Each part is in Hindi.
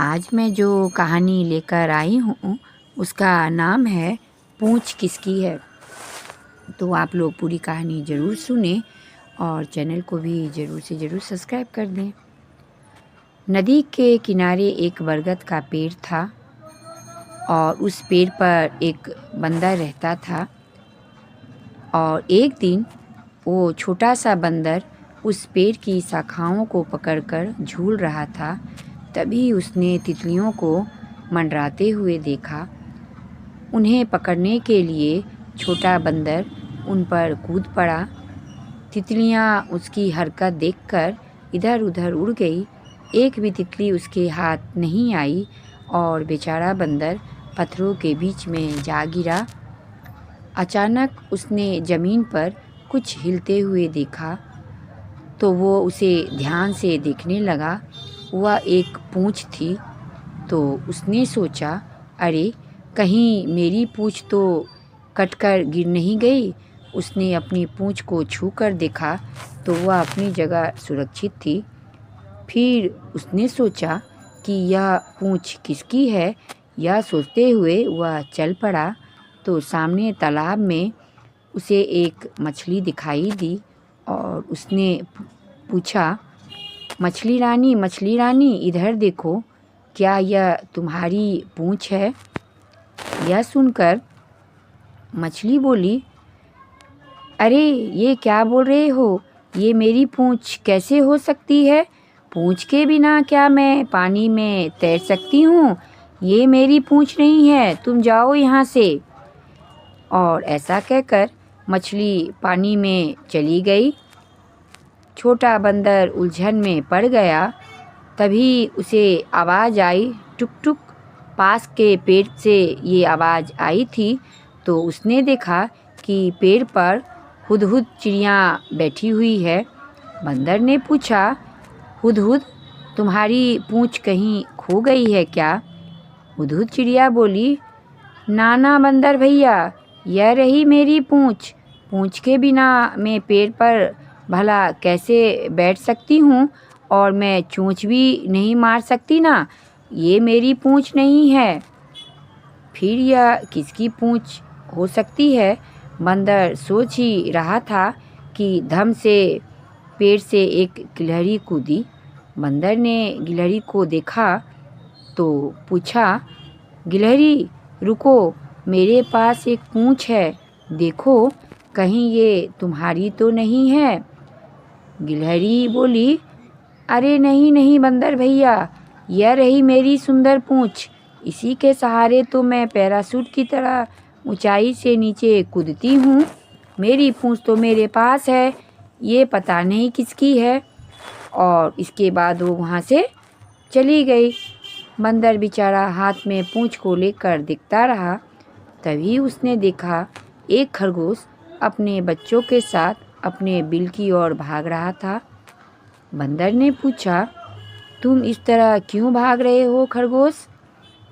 आज मैं जो कहानी लेकर आई हूँ उसका नाम है पूँछ किसकी है। तो आप लोग पूरी कहानी ज़रूर सुने और चैनल को भी ज़रूर से ज़रूर सब्सक्राइब कर दें। नदी के किनारे एक बरगद का पेड़ था और उस पेड़ पर एक बंदर रहता था। और एक दिन वो छोटा सा बंदर उस पेड़ की शाखाओं को पकड़कर झूल रहा था। तभी उसने तितलियों को मंडराते हुए देखा। उन्हें पकड़ने के लिए छोटा बंदर उन पर कूद पड़ा। तितलियां उसकी हरकत देखकर इधर उधर उड़ गई। एक भी तितली उसके हाथ नहीं आई और बेचारा बंदर पत्थरों के बीच में जा गिरा। अचानक उसने ज़मीन पर कुछ हिलते हुए देखा तो वो उसे ध्यान से देखने लगा। वह एक पूँछ थी। तो उसने सोचा, अरे कहीं मेरी पूँछ तो कटकर गिर नहीं गई। उसने अपनी पूँछ को छू कर देखा तो वह अपनी जगह सुरक्षित थी। फिर उसने सोचा कि यह पूँछ किसकी है। यह सोचते हुए वह चल पड़ा तो सामने तालाब में उसे एक मछली दिखाई दी और उसने पूछा, मछली रानी इधर देखो, क्या यह तुम्हारी पूँछ है? यह सुनकर मछली बोली, अरे ये क्या बोल रहे हो? ये मेरी पूँछ कैसे हो सकती है? पूँछ के बिना क्या मैं पानी में तैर सकती हूँ? ये मेरी पूँछ नहीं है, तुम जाओ यहाँ से। और ऐसा कहकर मछली पानी में चली गई। छोटा बंदर उलझन में पड़ गया। तभी उसे आवाज़ आई, टुक टुक। पास के पेड़ से ये आवाज़ आई थी तो उसने देखा कि पेड़ पर हुदहुद चिड़िया बैठी हुई है। बंदर ने पूछा, हुदहुद तुम्हारी पूँछ कहीं खो गई है क्या? हुदहुद चिड़िया बोली, ना बंदर भैया, यह रही मेरी पूँछ। पूँछ के बिना मैं पेड़ पर भला कैसे बैठ सकती हूँ और मैं चोंच भी नहीं मार सकती ना। ये मेरी पूँछ नहीं है। फिर यह किसकी पूँछ हो सकती है? बंदर सोच ही रहा था कि धम से पेड़ से एक गिलहरी कूदी। बंदर ने गिलहरी को देखा तो पूछा, गिलहरी रुको, मेरे पास एक पूँछ है, देखो कहीं ये तुम्हारी तो नहीं है। गिलहरी बोली, अरे नहीं बंदर भैया, यह रही मेरी सुंदर पूँछ। इसी के सहारे तो मैं पैराशूट की तरह ऊंचाई से नीचे कूदती हूँ। मेरी पूँछ तो मेरे पास है, ये पता नहीं किसकी है। और इसके बाद वो वहाँ से चली गई। बंदर बेचारा हाथ में पूँछ को लेकर दिखता रहा। तभी उसने देखा एक खरगोश अपने बच्चों के साथ अपने बिल की ओर भाग रहा था। बंदर ने पूछा, तुम इस तरह क्यों भाग रहे हो खरगोश?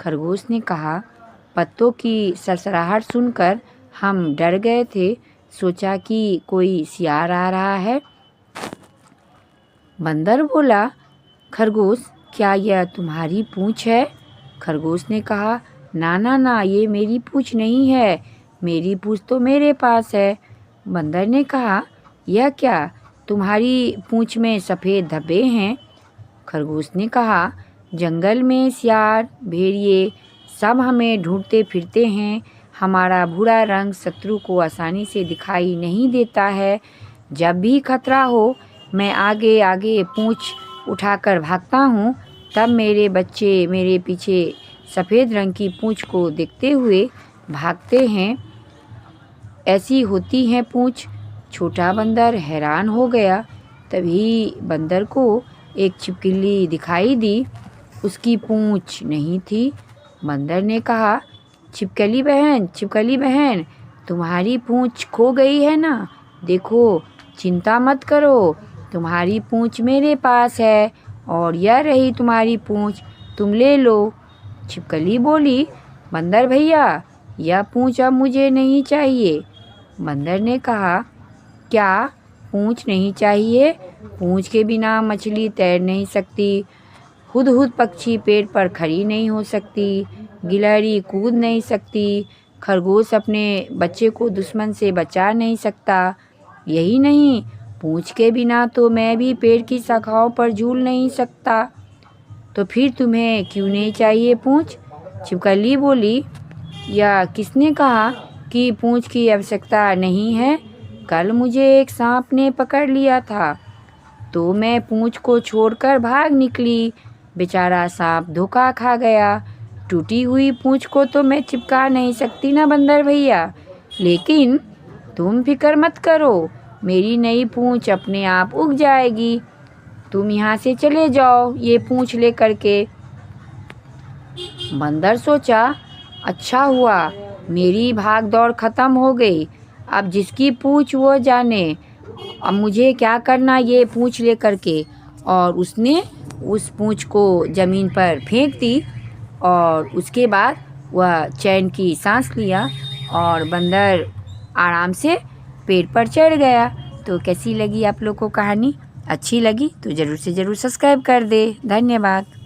खरगोश ने कहा, पत्तों की सरसराहट सुनकर हम डर गए थे, सोचा कि कोई सियार आ रहा है। बंदर बोला, खरगोश क्या यह तुम्हारी पूँछ है? खरगोश ने कहा, ना ये मेरी पूँछ नहीं है, मेरी पूँछ तो मेरे पास है। बंदर ने कहा, यह क्या, तुम्हारी पूँछ में सफ़ेद धब्बे हैं? खरगोश ने कहा, जंगल में सियार भेड़िए सब हमें ढूंढते फिरते हैं। हमारा भूरा रंग शत्रु को आसानी से दिखाई नहीं देता है। जब भी खतरा हो मैं आगे आगे पूँछ उठाकर भागता हूँ। तब मेरे बच्चे मेरे पीछे सफ़ेद रंग की पूँछ को देखते हुए भागते हैं। ऐसी होती है पूँछ। छोटा बंदर हैरान हो गया। तभी बंदर को एक छिपकली दिखाई दी। उसकी पूँछ नहीं थी। बंदर ने कहा, छिपकली बहन, तुम्हारी पूँछ खो गई है ना? देखो, चिंता मत करो, तुम्हारी पूँछ मेरे पास है और यह रही तुम्हारी पूँछ, तुम ले लो। छिपकली बोली, बंदर भैया, यह पूँछ अब मुझे नहीं चाहिए। बंदर ने कहा, क्या पूँछ नहीं चाहिए? पूँछ के बिना मछली तैर नहीं सकती। हुदहुद पक्षी पेड़ पर खड़ी नहीं हो सकती, गिलहरी कूद नहीं सकती, खरगोश अपने बच्चे को दुश्मन से बचा नहीं सकता। यही नहीं, पूँछ के बिना तो मैं भी पेड़ की शाखाओं पर झूल नहीं सकता। तो फिर तुम्हें क्यों नहीं चाहिए पूँछ? छिपकली बोली, या किसने कहा कि पूँछ की आवश्यकता नहीं है? कल मुझे एक सांप ने पकड़ लिया था, तो मैं पूँछ को छोड़कर भाग निकली। बेचारा सांप धोखा खा गया। टूटी हुई पूँछ को तो मैं चिपका नहीं सकती ना बंदर भैया, लेकिन तुम फिक्र मत करो, मेरी नई पूँछ अपने आप उग जाएगी। तुम यहाँ से चले जाओ ये पूँछ लेकर के। बंदर सोचा, अच्छा हुआ मेरी भाग दौड़ खत्म हो गई, अब जिसकी पूँछ वो जाने, अब मुझे क्या करना ये पूँछ लेकर के। और उसने उस पूँछ को ज़मीन पर फेंक दी और उसके बाद वह चैन की सांस लिया और बंदर आराम से पेड़ पर चढ़ गया। तो कैसी लगी आप लोग को कहानी? अच्छी लगी तो ज़रूर से ज़रूर सब्सक्राइब कर दे। धन्यवाद।